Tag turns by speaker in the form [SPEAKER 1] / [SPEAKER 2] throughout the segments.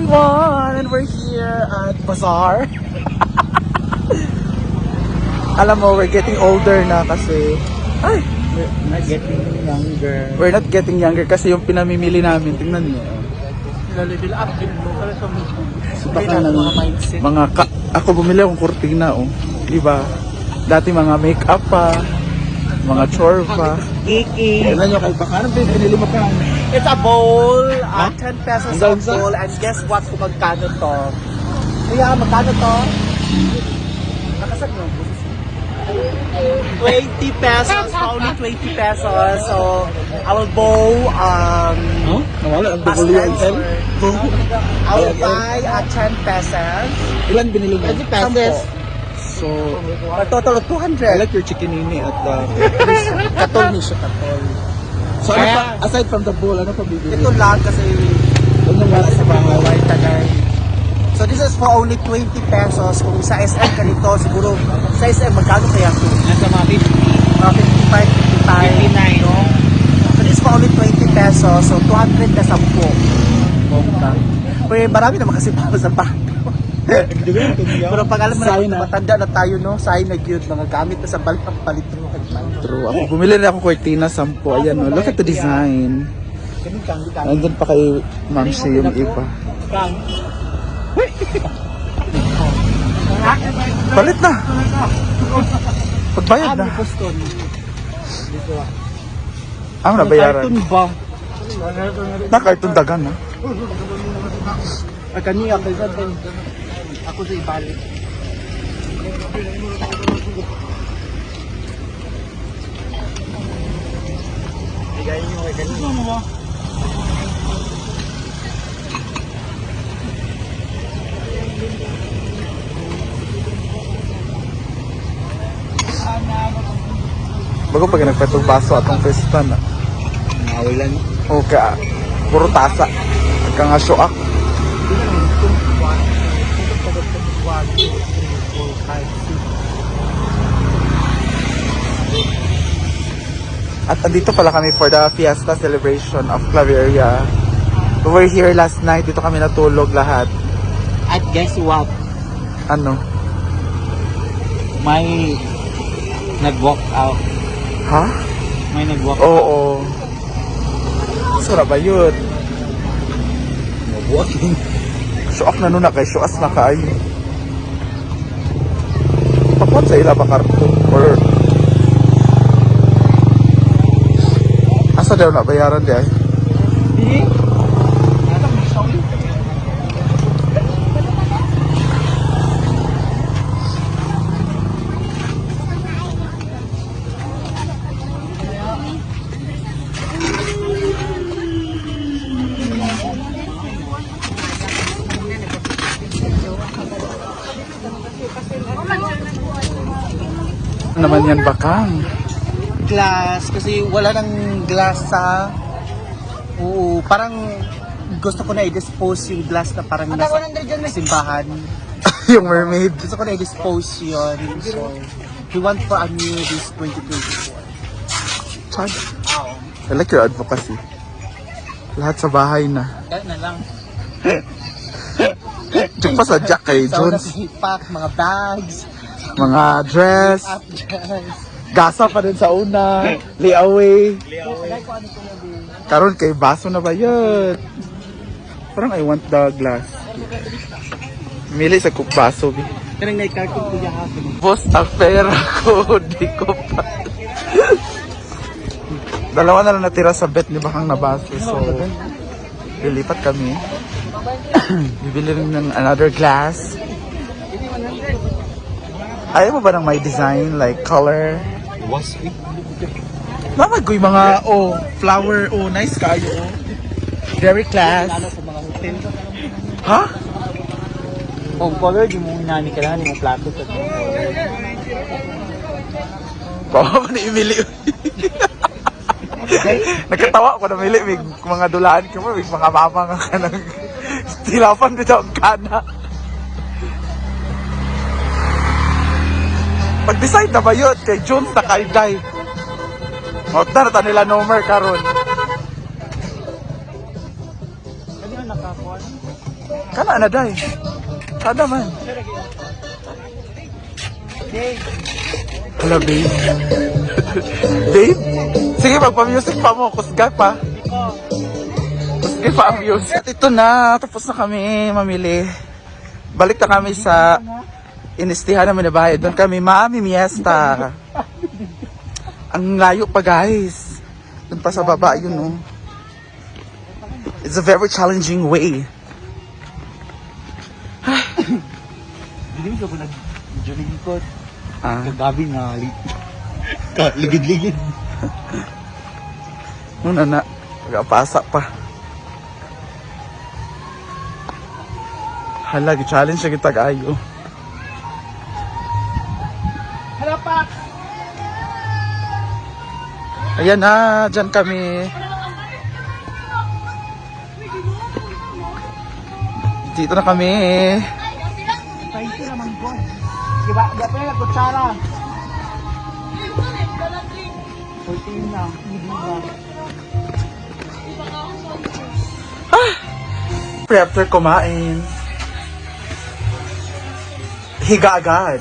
[SPEAKER 1] everyone! And we're here at Bazaar. Alam mo, we're getting older na kasi... Ay!
[SPEAKER 2] We're not getting younger.
[SPEAKER 1] We're not getting younger kasi yung pinamimili namin. Tingnan nyo.
[SPEAKER 2] Level up din mo.
[SPEAKER 1] So, baka ng ako bumili akong kurtina, oh. Diba? Dati mga make-up pa. Mga chore pa.
[SPEAKER 2] Kiki.
[SPEAKER 1] Tingnan nyo kayo. Baka anong pinili mo pa?
[SPEAKER 2] It's a bowl. 10 pesos a
[SPEAKER 1] Ang gansa?
[SPEAKER 2] bowl. And guess what kung magkano to? Kaya magkano to? Nakasag mo. 20 pesos. Only 20 pesos. So, I will bow,
[SPEAKER 1] Nawala ang
[SPEAKER 2] pastels
[SPEAKER 1] WXL.
[SPEAKER 2] I will buy at 10 pesos.
[SPEAKER 1] Ilan binili mo?
[SPEAKER 2] 20 pesos.
[SPEAKER 1] So,
[SPEAKER 2] A total of
[SPEAKER 1] I
[SPEAKER 2] 200.
[SPEAKER 1] like your chickenini at the...
[SPEAKER 2] Katol ni siya, katol.
[SPEAKER 1] So, ano
[SPEAKER 2] Kaya-
[SPEAKER 1] pa, aside from the bowl, ano pa bibili?
[SPEAKER 2] Ito lang kasi
[SPEAKER 1] Ano yung wala sa bahay?
[SPEAKER 2] white tagay. So this is for only 20 pesos. Kung sa SM ka nito, siguro sa SM magkano kaya ito?
[SPEAKER 3] Nasa mga
[SPEAKER 2] 55, 55.
[SPEAKER 3] 59, no?
[SPEAKER 2] So this is for only 20 pesos. So 200 na 10. Bongka. Pero marami naman kasi pa sa bato. Pero pag alam mo
[SPEAKER 1] Sign
[SPEAKER 2] na,
[SPEAKER 1] na.
[SPEAKER 2] matanda na tayo, no? Sign na cute. Mga gamit na sa balitang palitro.
[SPEAKER 1] True. Ako, bumili na ako cortina 10. Ayan, no? Look at the design. Nandun pa kay Ma'am Shea yung iba. Palit na. Pagbayad na. Ang nabayaran.
[SPEAKER 2] Cartoon ba?
[SPEAKER 1] Na cartoon dagan, na.
[SPEAKER 2] Ay, kaniya, kaya din. Ako sa ibalik. Bigayin nyo kay kaniya.
[SPEAKER 1] Bago pag nagpetong baso atong pesta na.
[SPEAKER 2] Nawalan.
[SPEAKER 1] Okay, puro tasa. Pagka nga shoak. At andito pala kami for the fiesta celebration of Claveria. We were here last night. Dito kami natulog lahat.
[SPEAKER 3] At guess what?
[SPEAKER 1] Ano?
[SPEAKER 3] May nag-walk out.
[SPEAKER 1] Ha?
[SPEAKER 3] May nag-walk out.
[SPEAKER 1] Oo. Sura ba yun?
[SPEAKER 3] Walking.
[SPEAKER 1] Shoak na nun na kay Shoas na kaayo. Pakuan sa ila ba karton? Or asa daw na bayaran di ay? Ano naman yan bakang?
[SPEAKER 2] Glass, kasi wala nang glass sa... Oo, parang gusto ko na i-dispose yung glass na parang nasa simbahan.
[SPEAKER 1] Yung mermaid.
[SPEAKER 2] Gusto ko na i-dispose yun. So, we want for a new this 2024.
[SPEAKER 1] Chad. I like your advocacy. Lahat sa bahay na.
[SPEAKER 3] Kaya na lang.
[SPEAKER 1] Diyan pa sa Jack kay
[SPEAKER 2] Sa una
[SPEAKER 1] Jones.
[SPEAKER 2] pack, mga bags,
[SPEAKER 1] Mga dress.
[SPEAKER 2] up dress.
[SPEAKER 1] Gasa pa din sa una. Layaway. Karon kay baso na ba yun? Parang I want the glass. Mili sa baso.
[SPEAKER 2] Karang na-cartoon ko yung hapon.
[SPEAKER 1] Boss, ang pera ko. Di ko pa. Dalawa na lang natira sa bet ni Bakang na baso. So, lilipat kami. Bibili rin ng another glass. Ayaw mo ba ng may design? Like color?
[SPEAKER 3] Was it?
[SPEAKER 1] Mamagoy mga, flower, nice kayo, very class.
[SPEAKER 2] Lalo sa mga hotel.
[SPEAKER 1] Ha?
[SPEAKER 3] Home color, di mo inani ka lang, di mo plato sa
[SPEAKER 1] Bawa ko na imili. Nagkatawa ko na mili, may mga dulaan ka mo, may mga mamang ka ng tilapan dito ang kana. Mag-decide na ba yun? Kay Jones na kay Day. Maut na nila number karon.
[SPEAKER 3] Kaya nakakuha.
[SPEAKER 1] na day. Ada man. Hala, babe. Babe? Sige, magpa-music pa mo. Kusga pa. Kusga pa ang music. At ito na. Tapos na kami mamili. Balik na kami sa inistihan namin na bahay. Doon kami mamimiesta. Ang layo pa, guys. Doon pa sa baba, yun, oh. It's a very challenging way.
[SPEAKER 3] Hindi ka ba nag-joligikot?
[SPEAKER 1] Ah.
[SPEAKER 3] Kagabi nga, ligid-ligid.
[SPEAKER 1] Muna na. Pagkapasa pa. Hala, challenge siya kita kayo.
[SPEAKER 2] Hala pa!
[SPEAKER 1] Ayan na, dyan kami. Dito na kami.
[SPEAKER 2] Pahinti naman ko. Diba? Diba pa yung kutsara? 14 na. Hindi ba?
[SPEAKER 1] After kumain. Higa agad.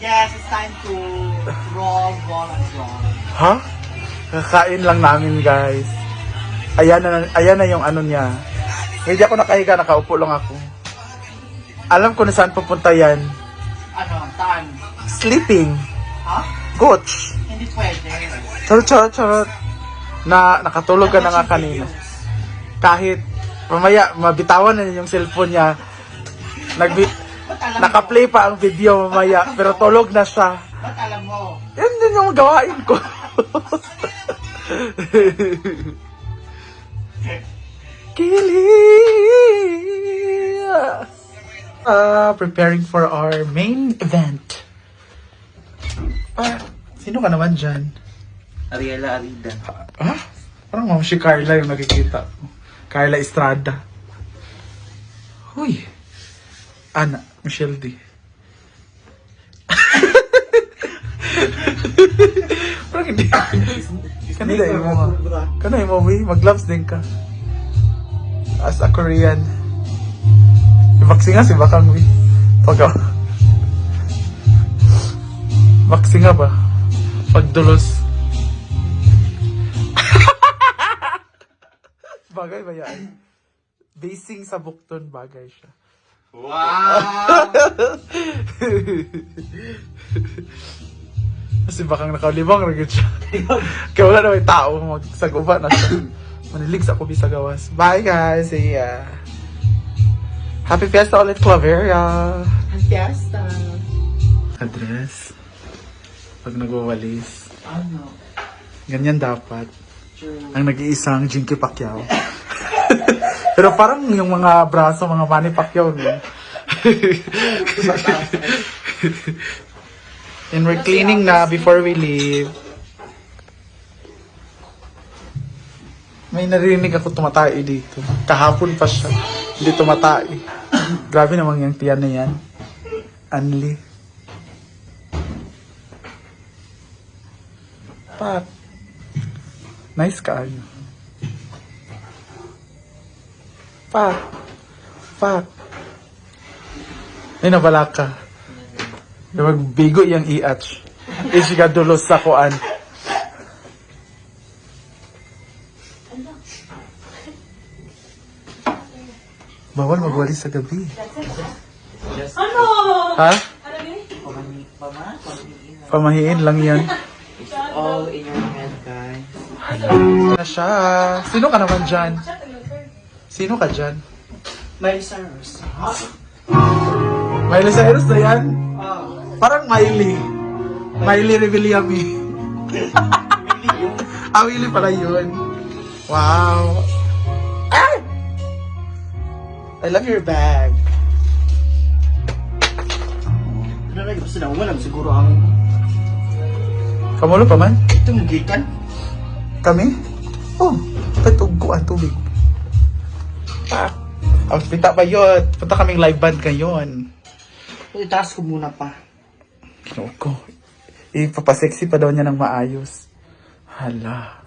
[SPEAKER 2] Yes, it's time to roll and roll.
[SPEAKER 1] Ha? Kakain lang namin, guys. Ayan na yung ano niya. Hindi ako nakahiga, nakaupo lang ako. Alam ko na saan pupunta yan.
[SPEAKER 2] Ano? Saan?
[SPEAKER 1] Sleeping.
[SPEAKER 2] Ha?
[SPEAKER 1] Coach.
[SPEAKER 2] Hindi pwede.
[SPEAKER 1] Charot. Nakatulog ka na nga kanina. Kahit mamaya mabitawan na yung cellphone niya. Naka-play pa ang video mamaya, pero tulog na siya.
[SPEAKER 2] Ba't alam mo?
[SPEAKER 1] Yan din yung gawain ko. Preparing for our main event. Sino ka naman dyan?
[SPEAKER 3] Ariela Arida.
[SPEAKER 1] Parang ma'am si Carla yung nakikita ko. Carla Estrada. Huy. Ana, Michelle D. Parang hindi. Kanina yung mga. Kanina yung movie. Mag-gloves din ka. As a Korean. Vaccine nga si Bakang Wi. Pagka. Vaccine nga ba? Pagdulos. Bagay ba yan? Basing sa bukton, bagay siya.
[SPEAKER 2] Wow!
[SPEAKER 1] Kasi bakang nakalibang rin siya. Kaya wala na may tao magsaguba na siya. Manilig sa kubi sa gawas. Bye guys! See ya! Happy Fiesta ulit, Claveria!
[SPEAKER 2] Ang fiesta.
[SPEAKER 1] Address. Pag nagwawalis.
[SPEAKER 2] Ano?
[SPEAKER 1] Ganyan dapat. Ang nag-iisang Jinky Pacquiao. Pero parang yung mga braso, mga Manny Pacquiao. No? And we're cleaning na before we leave. May narinig ako tumatay dito. Kahapon pa siya. Hindi tumatay. Grabe naman yung tiyan na yan. Anli. Pat. Nice ka, ano? Pat. Ay, nabala ka. Magbigo yung i-atch. Isigadulos sa kuan. Bawal magwalis sa gabi.
[SPEAKER 4] Ano?
[SPEAKER 1] Ha?
[SPEAKER 4] Ano ni?
[SPEAKER 1] Pamahiin lang yan.
[SPEAKER 2] All in your head, guys.
[SPEAKER 1] Na siya. Sino ka naman dyan? Sino ka dyan?
[SPEAKER 2] Miley Cyrus.
[SPEAKER 1] Miley Cyrus na yan?
[SPEAKER 2] Oh.
[SPEAKER 1] Parang Miley. Miley Revillami. Willy pala yun. Wow. Ah! I love your bag.
[SPEAKER 2] Ano na, gusto na umalam siguro ang
[SPEAKER 1] Kamulo pa man?
[SPEAKER 2] itong gikan.
[SPEAKER 1] Kami? Oh, patuguan tubig. Outfita pa yun. Punta kaming live band ngayon.
[SPEAKER 2] Itaas ko muna pa.
[SPEAKER 1] Kinuha ko. Ipapasexy pa daw niya ng maayos. Hala.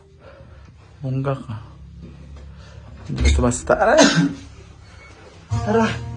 [SPEAKER 1] Bungga ka. Basta basta. Tara.